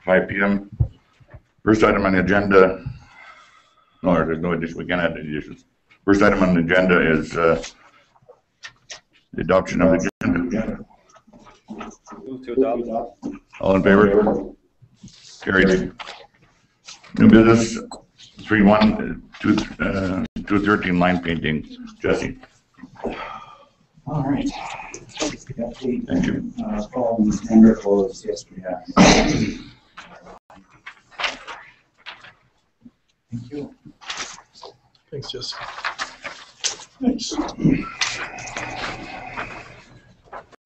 5 p.m. First item on the agenda, no, there's no addition, we can't add any additions. First item on the agenda is the adoption of the agenda. Move to adopt. All in favor? Carried. New business 213 line painting. Jesse. All right. Thank you. Following the tender closed yesterday. Thank you. Thanks, Jesse. Thanks.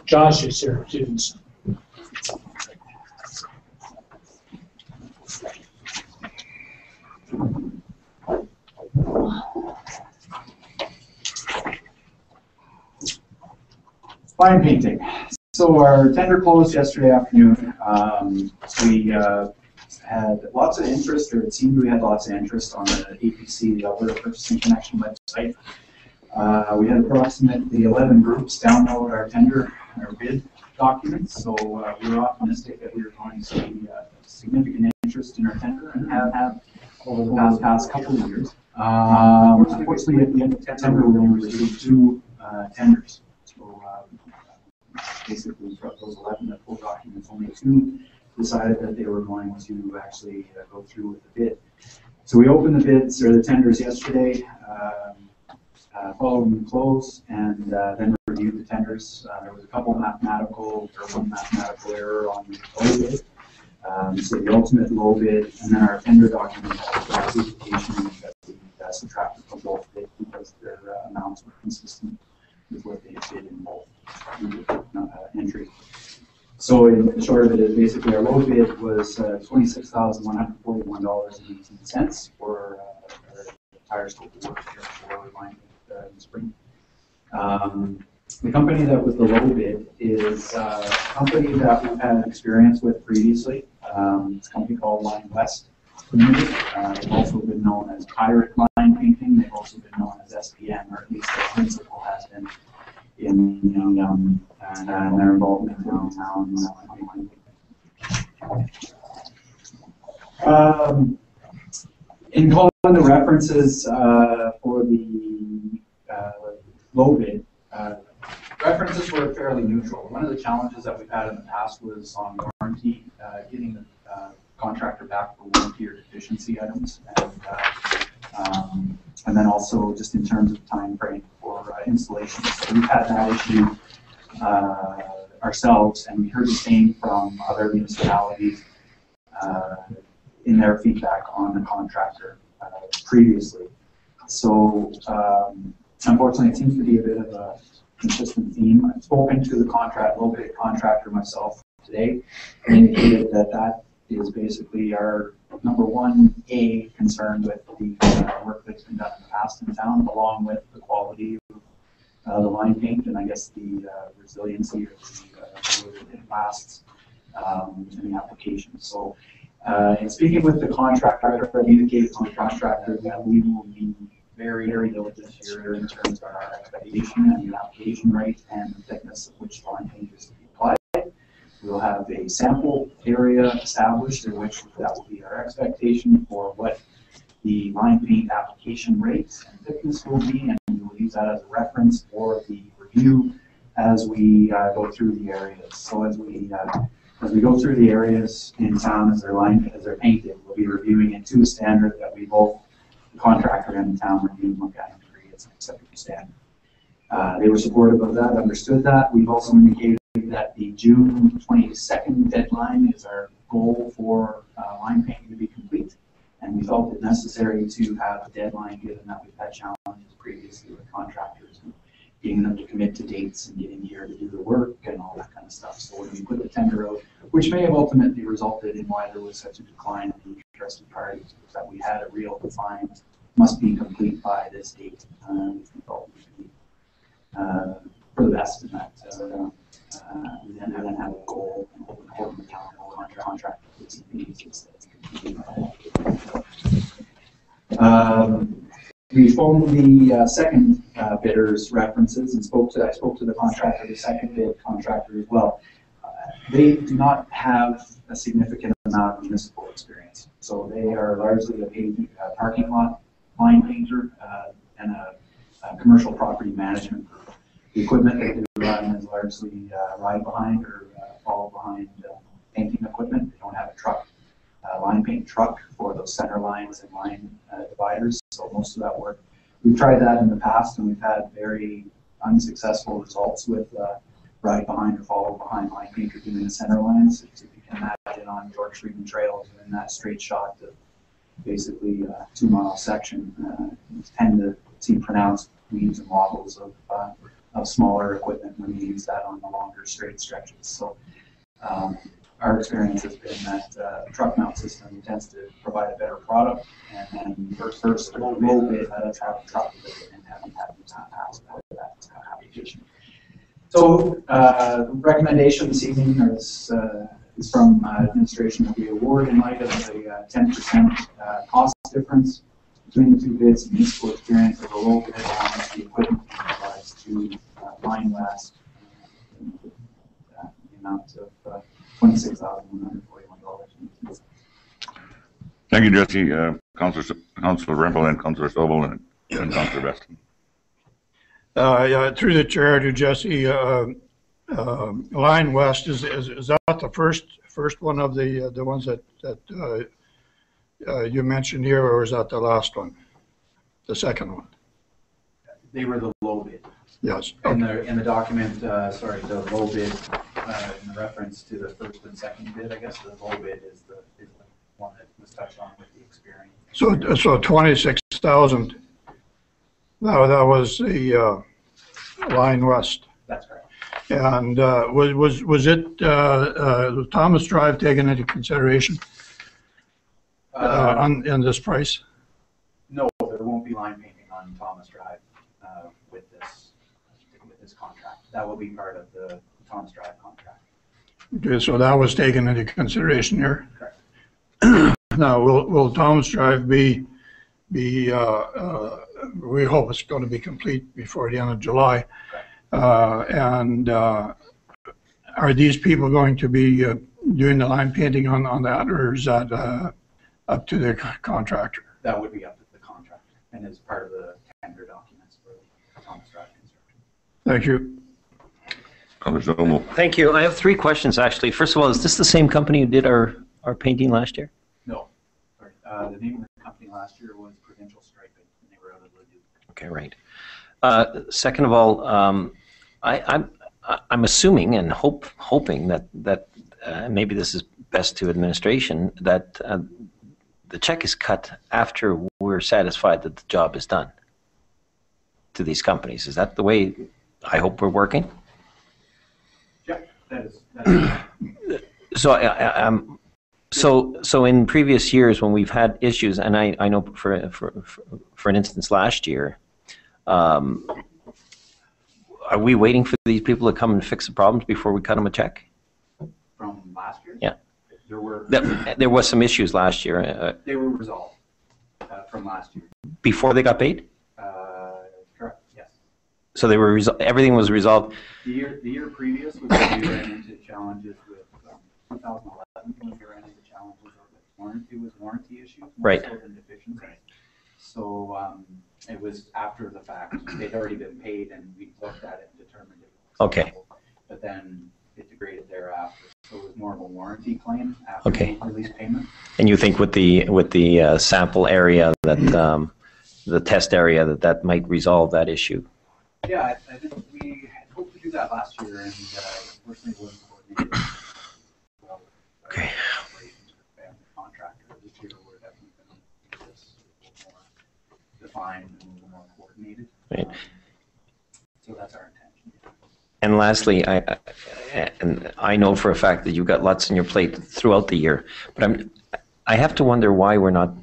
Josh is here, students. Line painting. So our tender closed yesterday afternoon. We had lots of interest, or it seemed we had lots of interest on the APC, the Alberta Purchasing Connection website. We had approximately 11 groups download our tender, our bid documents, so we were optimistic that we were going to see significant interest in our tender and have had over the past couple of years. Unfortunately, at the end of September, we only received 2 tenders. So basically, for those 11 that pulled documents, only 2 decided that they were going to actually go through with the bid. So we opened the bids or the tenders yesterday, followed the close, and then reviewed the tenders. There was one mathematical error on the low bid. So the ultimate low bid, and then our tender document has a classification that subtracted from both bids because their amounts were consistent with what they did in both entries. So in the short of it is basically our low bid was $26,141.18 for our entire scope of work here for line in spring. The company that was the low bid is a company that we've had experience with previously. It's a company called Line West Limited. They've also been known as Pirate Line Painting. They've also been known as SPM, or at least their principal has been in and their involvement in downtown. In calling the references for the low bid, references were fairly neutral. One of the challenges that we've had in the past was on warranty, getting the contractor back for warranty or deficiency items, and then also just in terms of time frame for installation. So we've had that issue ourselves, and we heard the same from other municipalities in their feedback on the contractor previously. So unfortunately, it seems to be a bit of a consistent theme. I've spoken to the low bid contractor myself today, and indicated that that is basically our number 1A concern with the work that's been done in the past in town, along with the quality of the line paint and I guess the resiliency of the it lasts in the application. So in speaking with the contractor, I communicate to the contractor that we will be very, very diligent here in terms of our expectation and the application rate and the thickness of which line paint is to be applied. We'll have a sample area established in which that will be our expectation for what the line paint application rate and thickness will be, and we will use that as a reference for the review as we go through the areas. So as we go through the areas in town as they're painted, we'll be reviewing it to a standard that we both, the contractor and the town, review and look at and agree it's an acceptable standard. They were supportive of that, understood that. We've also indicated that the June 22nd deadline is our goal for line painting to be complete, and we felt it necessary to have a deadline given that we've had challenges previously with contractors and getting them to commit to dates and getting here to do the work and all that kind of stuff. So when we put the tender out, which may have ultimately resulted in why there was such a decline in the interested parties, was that we had a real defined must be complete by this date. We felt we should be for the best in that. We then have a goal and hold the accountable contract with CPs. We phoned the second bidder's references and I spoke to the contractor, the second bid contractor as well. They do not have a significant amount of municipal experience. So they are largely a parking lot line painter and a commercial property management group. The equipment that they run is largely ride behind or follow behind painting equipment. They don't have a truck, line paint truck for those center lines and line dividers. So most of that work, we've tried that in the past and we've had very unsuccessful results with ride behind or follow behind line painter doing the center lines. If you can imagine on George Freeman Trail doing that straight shot to basically a 2-mile section, you tend to see pronounced weaves and wobbles of smaller equipment when you use that on the longer straight stretches. So our experience has been that the truck mount system tends to provide a better product, and then first low bid, let's have a truck with it and haven't had that application. So recommendation this evening is from administration that we award in light of the 10% cost difference between the two bids, municipal experience of the low bid along with the equipment provides to Line West the amount of $26,141. Thank you, Jesse. Councillor Rempel and Councillor Sobel and Councillor Veston. Yeah, through the chair to Jesse, Line West, is that the first one of the ones that you mentioned here, or is that the last one, the second one? They were the low bid. Yes. In the document, sorry, the low bid in reference to the first and second bid, I guess the low bid is the one that was touched on with the experience. So 26,000. No, that was the Line West. That's correct. And was it Thomas Drive taken into consideration in this price? No, there won't be line painting on Thomas Drive with this contract. That will be part of the Thomas Drive contract. Okay, so that was taken into consideration here. Correct. Now, will Thomas Drive be we hope it's going to be complete before the end of July. And are these people going to be doing the line painting on that, or is that up to the contractor? That would be up to the contractor and is part of the tender documents for Thomas Drive construction. Thank you. Thank you. I have 3 questions, actually. First of all, is this the same company who did our painting last year? No. Sorry. The name of the company last year was Provincial Striping, and they were out of Leduc. Okay, right. Second of all, I'm assuming and hoping that maybe this is best to administration, that the check is cut after we're satisfied that the job is done to these companies. Is that the way I hope we're working? Yeah, that is. So in previous years when we've had issues, and I know for an instance last year, are we waiting for these people to come and fix the problems before we cut them a check? From last year? Yeah. There was some issues last year. They were resolved from last year. Before they got paid? Correct, yes. So they were everything was resolved? The year previous was when we ran into challenges with 2011 when we ran into challenges with warranty issues, right. So than deficiencies. So it was after the fact. They'd already been paid and we looked at it and determined it was acceptable. Okay. But then it degraded thereafter. So it was more of a warranty claim after okay. the release payment. And you think with the sample area that the test area that might resolve that issue? Yeah, I think we had hoped to do that last year, and unfortunately it wasn't coordinated. Well, okay. Operations with the family contractor. This year we're definitely going to do this a little more defined and a little more coordinated. Right. So that's our intention. And lastly, I know for a fact that you've got lots on your plate throughout the year, but I have to wonder why we're not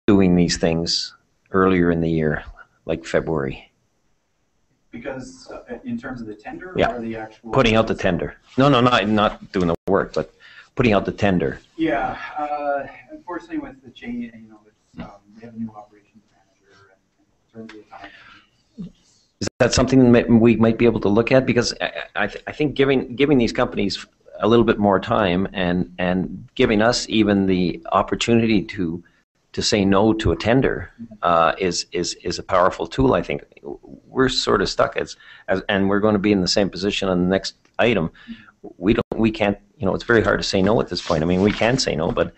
doing these things earlier in the year, like February. Because in terms of the tender, yeah. Or the actual putting out the tender. No, not doing the work, but putting out the tender. Yeah, unfortunately, with the change, it's, we have a new operations manager, and in terms of the time. Is that something that we might be able to look at? Because I think giving these companies a little bit more time and giving us even the opportunity to say no to a tender is a powerful tool. I think we're sort of stuck and we're going to be in the same position on the next item. We can't, it's very hard to say no at this point. I mean, we can say no, but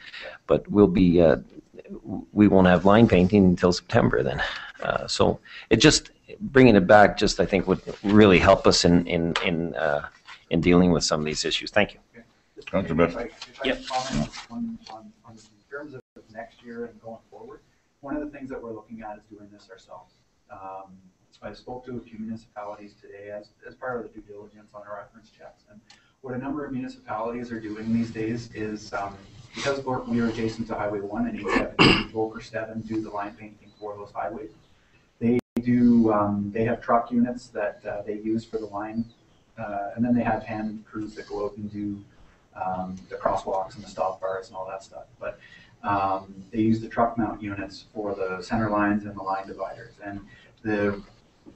we won't have line painting until September then. So it just bringing it back, just I think would really help us in dealing with some of these issues. Thank you. Councillor Best. If I can comment on in terms of next year and going forward, one of the things that we're looking at is doing this ourselves. I spoke to a few municipalities today as part of the due diligence on our reference checks. And what a number of municipalities are doing these days is, because we are adjacent to Highway 1 and 870, Volker 7 do the line painting for those highways. They have truck units that they use for the line, and then they have hand crews that go out and do the crosswalks and the stop bars and all that stuff. But they use the truck mount units for the center lines and the line dividers. And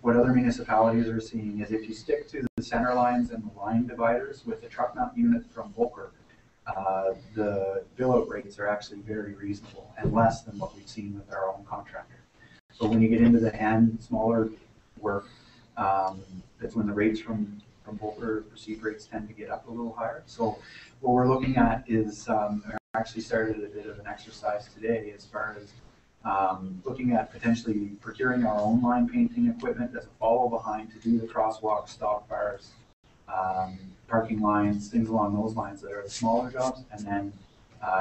what other municipalities are seeing is if you stick to the center lines and the line dividers with the truck mount unit from Volker, the bill-out rates are actually very reasonable and less than what we've seen with our own contractor. So when you get into the smaller work, that's when the rates from Volker perceived rates tend to get up a little higher. So what we're looking at is actually started a bit of an exercise today as far as looking at potentially procuring our own line painting equipment as a follow behind to do the crosswalks, stop bars, parking lines, things along those lines that are the smaller jobs, and then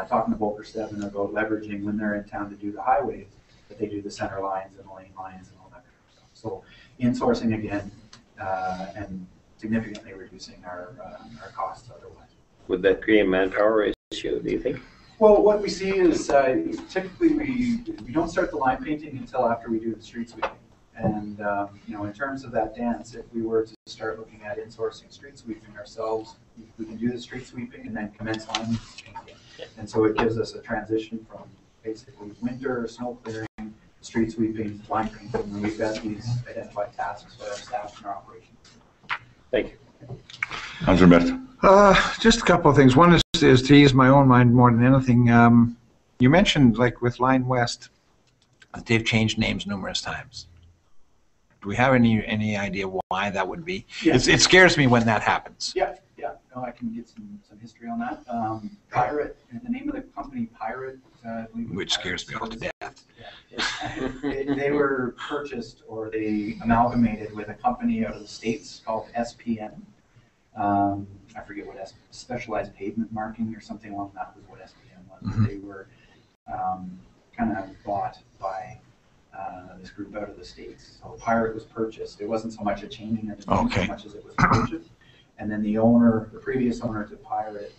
talking to Volker 7 about leveraging when they're in town to do the highways, that they do the center lines and the lane lines and all that kind of stuff. So insourcing again and significantly reducing our costs otherwise. Would that create a manpower issue, do you think? Well, what we see is typically we don't start the line painting until after we do the street sweeping. And in terms of that dance, if we were to start looking at insourcing street sweeping ourselves, we can do the street sweeping and then commence line painting. And so it gives us a transition from basically winter snow clearing, street sweeping, line painting, and we've got these identified tasks for our staff and our operations. Thank you. Councillor Best. Just a couple of things. One is to ease my own mind more than anything. You mentioned, like with Line West, that they've changed names numerous times. Do we have any idea why that would be? Yeah. It scares me when that happens. Yeah. No, I can get some history on that. Pirate, the name of the company Pirate, Which scares me all to death. Yeah. They were purchased, or they amalgamated with a company out of the States called SPM. I forget what specialized pavement marking or something along that was what SPM was. Mm-hmm. They were kind of bought by this group out of the States. So Pirate was purchased. It wasn't so much a changing of the name as much as it was purchased. And then the previous owner to Pirate,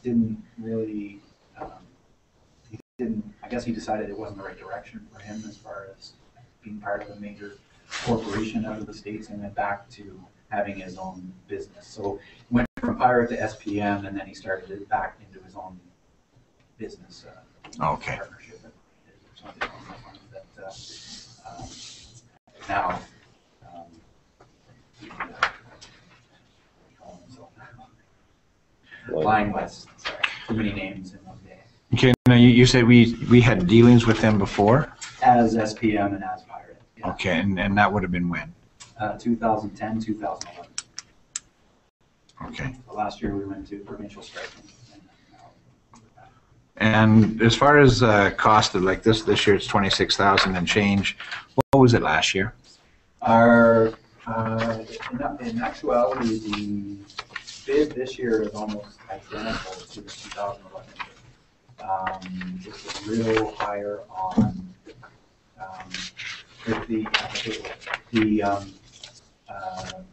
didn't really, I guess he decided it wasn't the right direction for him as far as being part of a major corporation out of the States, and went back to having his own business. So he went from Pirate to SPM, and then he started it back into his own business partnership. Or something along those lines that now Line West. Sorry, too many names in one day. Okay, now you said we had dealings with them before? As SPM and as Pirate. Yeah. Okay, and that would have been when? 2010, 2011. Okay. So last year we went to provincial striking. And as far as cost of like this year it's 26,000 and change. What was it last year? Our in actuality, the bid this year is almost identical to the 2011 bid. It's a little higher on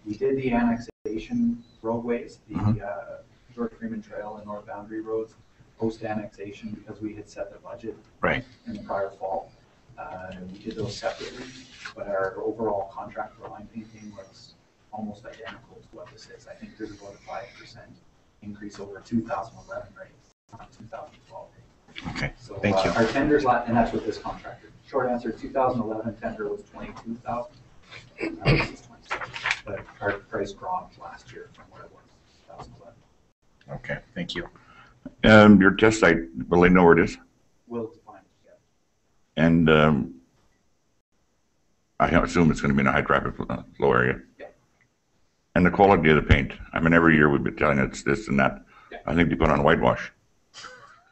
we did the annexation roadways, the George Freeman Trail and North Boundary roads post-annexation, because we had set the budget in the prior fall. We did those separately, but our overall contract for line painting was almost identical to what this is. I think there's about a 5% increase over 2011 rates, not 2012 rates. Okay, so, thank you. Our tenders, and that's with this contractor. Short answer, 2011 tender was 22,000. But our price dropped last year from what it was 2011. Okay, thank you. Your test site, will they know where it is? We'll define it together. And I assume it's going to be in a high traffic flow area. Yeah. And the quality of the paint. I mean, every year we've been telling you it's this and that. Yeah. I think they put on whitewash.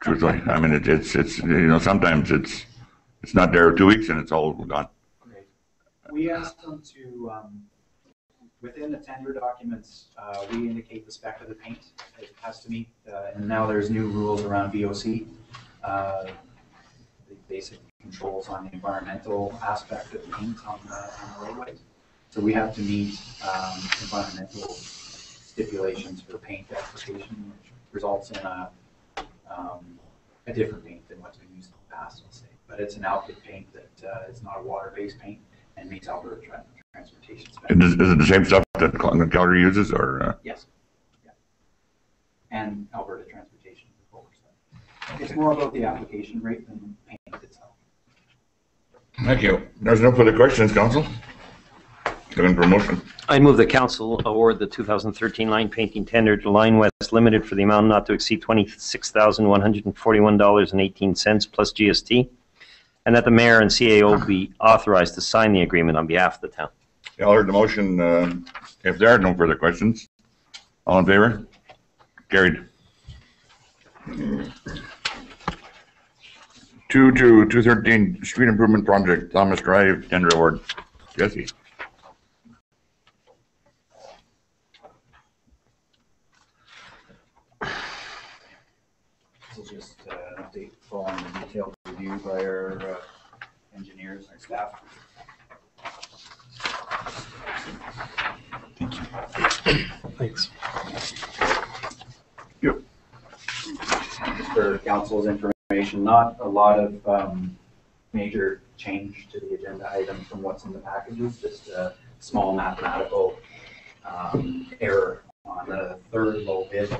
Truthfully, I mean, it's you know, sometimes it's not there 2 weeks and it's all gone. Great. We asked them to, within the tender documents, we indicate the spec of the paint it has to meet, and now there's new rules around VOC. The basic controls on the environmental aspect of paint on the roadways. So we have to meet environmental stipulations for paint application, which results in a different paint than what's been used in the past, I'll say. But it's an alkyd paint that is not a water-based paint and meets Alberta transportation specs. And is it the same stuff that Calgary uses, or? Yes. Yeah. And Alberta transportation. It's more about the application rate than the paint itself. Thank you. There's no further questions, Council. Looking for a motion. I move the council award the 2013 line painting tender to Line West Limited for the amount not to exceed $26,141.18 plus GST, and that the mayor and CAO be authorized to sign the agreement on behalf of the town. Y'all heard the motion. If there are no further questions, all in favor? Carried. 213 Street Improvement Project, Thomas Drive, tender award. Jesse. This is just an update following the detailed review by our engineers, our staff. Thanks. Yep. Just for council's information, not a lot of major change to the agenda items from what's in the packages, just a small mathematical error on the third low bid,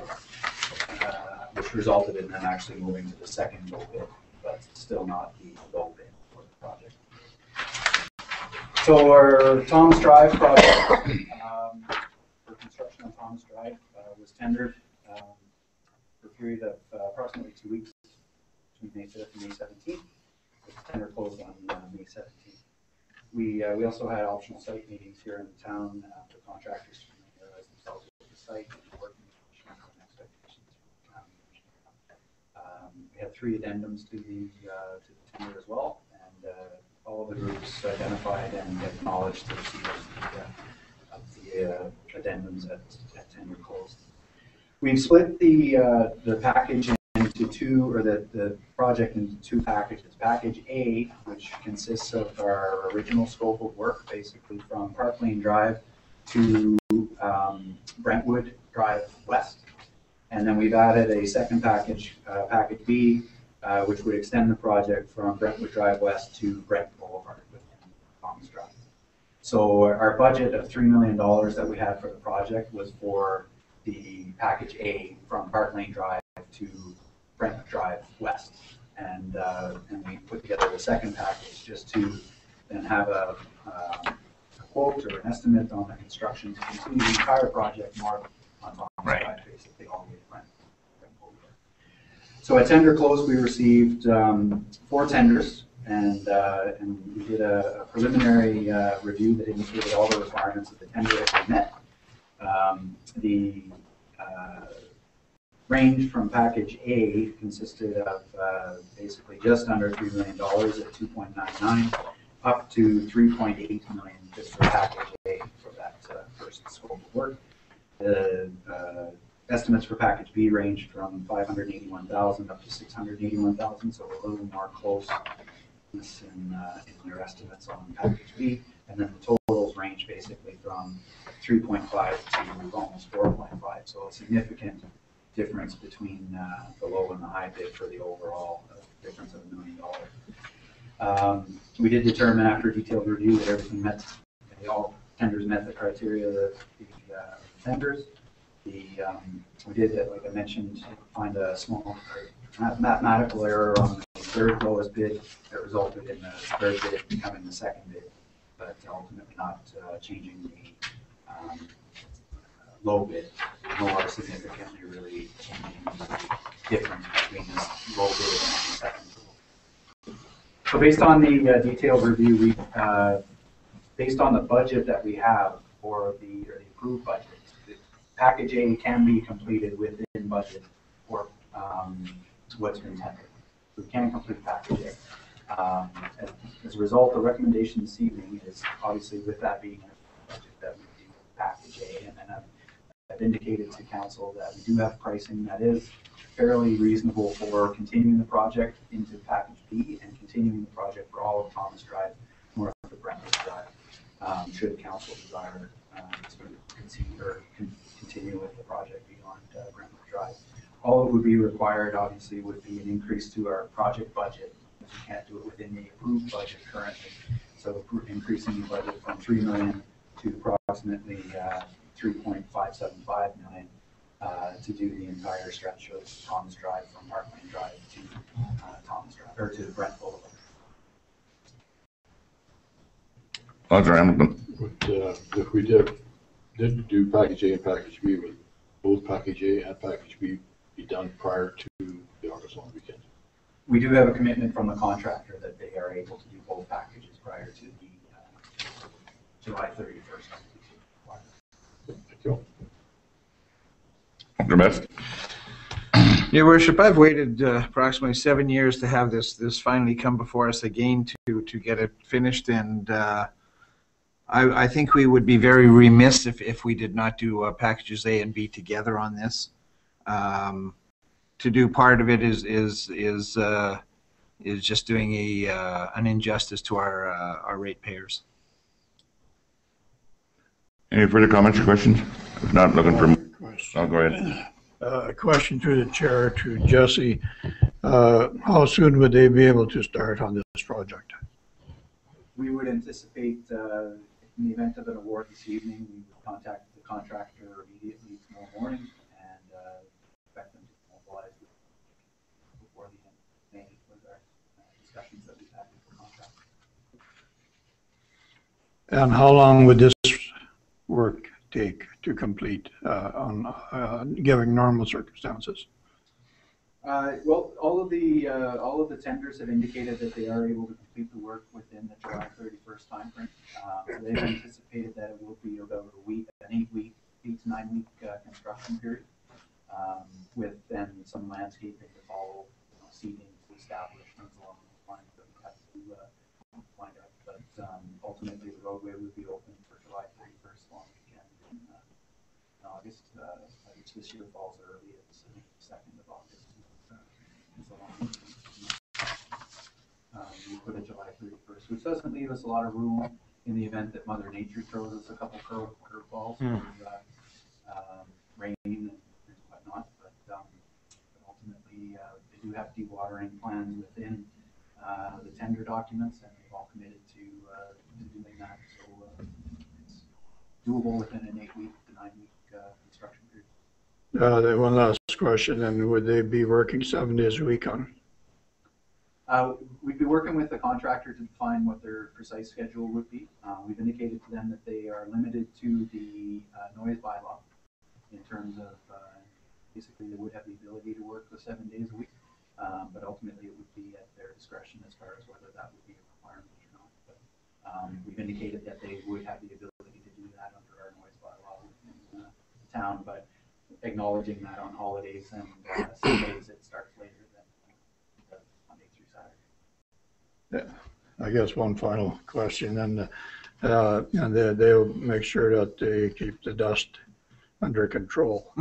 which resulted in them actually moving to the second low bid, but still not the low bid for the project. So our Thomas Drive project, for construction on Thomas Drive, was tendered for a period of approximately 2 weeks, between May 5th and May 17th. The tender closed on May 17th. We also had optional site meetings here in the town for contractors to familiarize themselves with the site and working on expectations. We had 3 addendums to the tender as well, and all of the groups identified and acknowledged the receipt of the addendums at tender close. We've split the package into two, or the project into 2 packages. Package A, which consists of our original scope of work, basically from Park Lane Drive to Brentwood Drive West. And then we've added a second package, Package B, which would extend the project from Brentwood Drive West to Brent Boulevard within Thomas Drive. So our budget of $3 million that we had for the project was for the Package A from Park Lane Drive to Brentwood Drive West. And we put together the second package just to then have a quote or an estimate on the construction to continue the entire project north on Thomas Drive, basically all the way to Brent Boulevard. So at tender close, we received 4 tenders, and we did a preliminary review that indicated all the requirements of the tender had been met. The range from Package A consisted of basically just under $3 million at 2.99, up to 3.8 million just for Package A for that first scope of work. The estimates for Package B ranged from 581,000 up to 681,000, so we're a little more close in your estimates on Package B. And then the totals range basically from 3.5 to almost 4.5, so a significant difference between the low and the high bid for the overall difference of $1 million. We did determine after detailed review that everything met, all tenders met the criteria of the tenders. We did, like I mentioned, find a small mathematical error on the third lowest bid that resulted in the third bid becoming the second bid, but ultimately not changing the low bid, nor significantly really changing the difference between this low bid and the second bid. So based on the detailed review, based on the budget that we have for the approved budget, package A can be completed within budget for what's been tendered. We can complete package A. As a result, the recommendation this evening is obviously with that being a budget that we do package A, and then I've indicated to council that we do have pricing that is fairly reasonable for continuing the project into package B and continuing the project for all of Thomas Drive north of Brentwood Drive. Should council desire to continue with the project beyond Brentwood Drive. All it would be required, obviously, would be an increase to our project budget. We can't do it within the approved budget currently. So increasing the budget from $3 million to approximately $3.575 million to do the entire stretch of Thomas Drive from Parkland Drive to Thomas Drive or to Brent Boulevard. Councillor Hamilton. If we did do package A and package B, would both package A and package B be done prior to the August long weekend? We do have a commitment from the contractor that they are able to do both packages prior to the July 31st. Thank you. Councillor Best. Your Worship, I've waited approximately 7 years to have this finally come before us again to get it finished, and I think we would be very remiss if we did not do packages A and B together on this. To do part of it is just doing an injustice to our ratepayers. Any further comments or questions? If not, looking for. Question. I'll go ahead. A question through the chair to Jesse. How soon would they be able to start on this project? We would anticipate, in the event of an award this evening, we would contact the contractor immediately tomorrow morning and expect them to mobilize before the end of May with our discussions that we've had with the contractor. And how long would this work take to complete on given normal circumstances? Well, all of the tenders have indicated that they are able to complete the work within the July 31st timeframe. So they've anticipated that it will be about an 8 to 9 week construction period, with then some landscaping to follow, seeding to establish things along those lines that we have to find out. But ultimately, the roadway would be open for July 31st long weekend in August, which this year falls early. It's the 2nd of August. It's a long we put it July 31st, which doesn't leave us a lot of room in the event that Mother Nature throws us a couple curveballs with rain and whatnot. But ultimately, they do have dewatering plans within the tender documents, and they've all committed to doing that. So it's doable within an 8 week to 9 week construction period. One last question, and would they be working 7 days a week on it? We'd be working with the contractor to define what their precise schedule would be. We've indicated to them that they are limited to the noise bylaw in terms of basically they would have the ability to work the 7 days a week, but ultimately it would be at their discretion as far as whether that would be a requirement or not. But we've indicated that they would have the ability to do that under our noise bylaw in town, but acknowledging that on holidays and some days it starts later than Monday through Saturday. Yeah, I guess one final question, and they'll make sure that they keep the dust under control.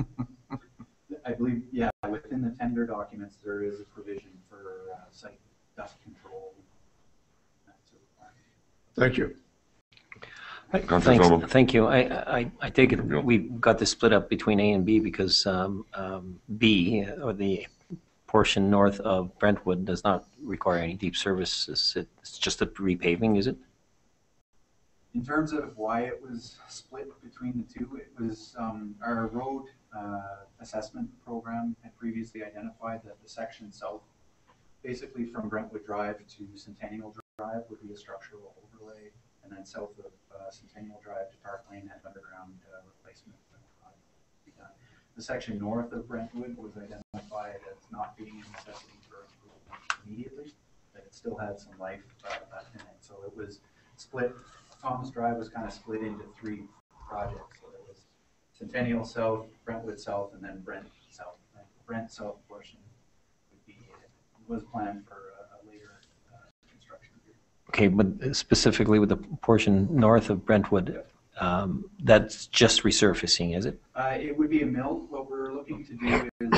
I believe, yeah, within the tender documents, there is a provision for site dust control. That's a requirement. Thank you. Thank you. I take it we've got this split up between A and B because B, or the portion north of Brentwood, does not require any deep services. It's just a repaving, is it? In terms of why it was split between the two, it was our road assessment program had previously identified that the section south, basically from Brentwood Drive to Centennial Drive, would be a structural overlay, and then south of Centennial Drive to Park Lane had underground replacement. the section north of Brentwood was identified as not being a necessity for improvement immediately, but it still had some life left in it. So it was split. Thomas Drive was kind of split into 3 projects. So there was Centennial South, Brentwood South, and then Brent South. And the Brent South portion would be was planned for a later construction period. Okay, but specifically with the portion north of Brentwood, that's just resurfacing, is it? It would be a mill. What we're looking to do is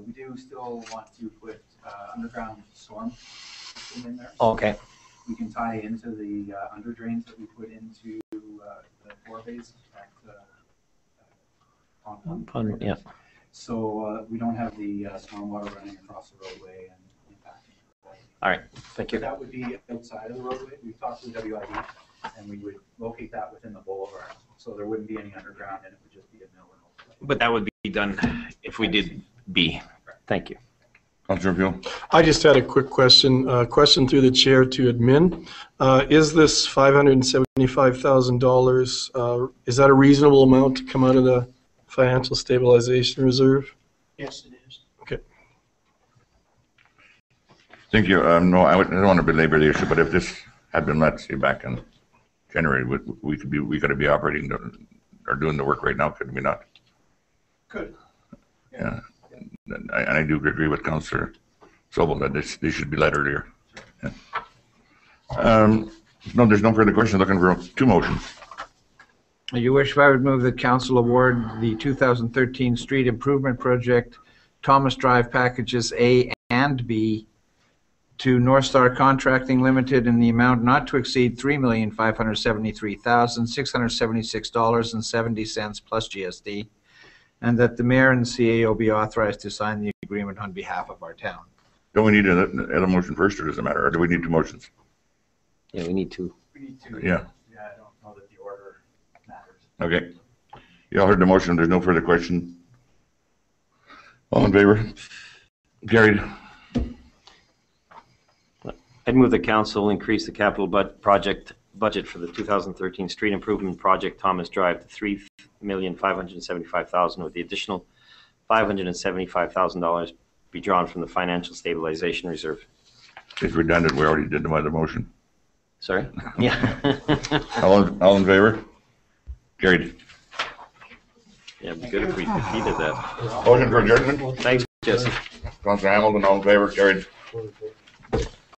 we do still want to put underground storm system in there. Okay. We can tie into the under drains that we put into the forebays at Fun, yeah. So we don't have the stormwater running across the roadway and impacting the roadway. All right, thank you. That would be outside of the roadway. We've talked to the WID, and we would locate that within the boulevard. So there wouldn't be any underground, and it would just be a mill and overlay. But that would be done if we did B. Thank you. Councillor Pugh? I just had a quick question, question through the chair to admin. Is this $575,000, is that a reasonable amount to come out of the financial stabilization reserve? Yes, it is. Okay. Thank you. No, I don't want to belabor the issue, but if this had been, let's say, back in January, we could be operating or doing the work right now, could we not? Good. Yeah. And I do agree with Councillor Sobel that they should be let earlier. Yeah. No, there's no further questions. Looking for 2 motions. Your worship, I would move that council award the 2013 street improvement project, Thomas Drive packages A and B, to North Star Contracting Limited in the amount not to exceed $3,573,676.70 plus GST, and that the mayor and the CAO be authorized to sign the agreement on behalf of our town. Don't we need a motion first, or does it matter? Or do we need 2 motions? Yeah, we need to. We need to. Yeah. Yeah, I don't know that the order matters. Okay. You all heard the motion. There's no further question. All in favor? Carried. I'd move the council increase the capital project budget for the 2013 street improvement project Thomas Drive to $3,575,000 with the additional $575,000 be drawn from the financial stabilization reserve. It's redundant. We already did the other motion. Sorry? Yeah. All in favor? Carried. Yeah, it'd be good if we repeated that. Motion for adjournment? Thanks, Jesse. Councillor Hamilton, all in favor? Carried.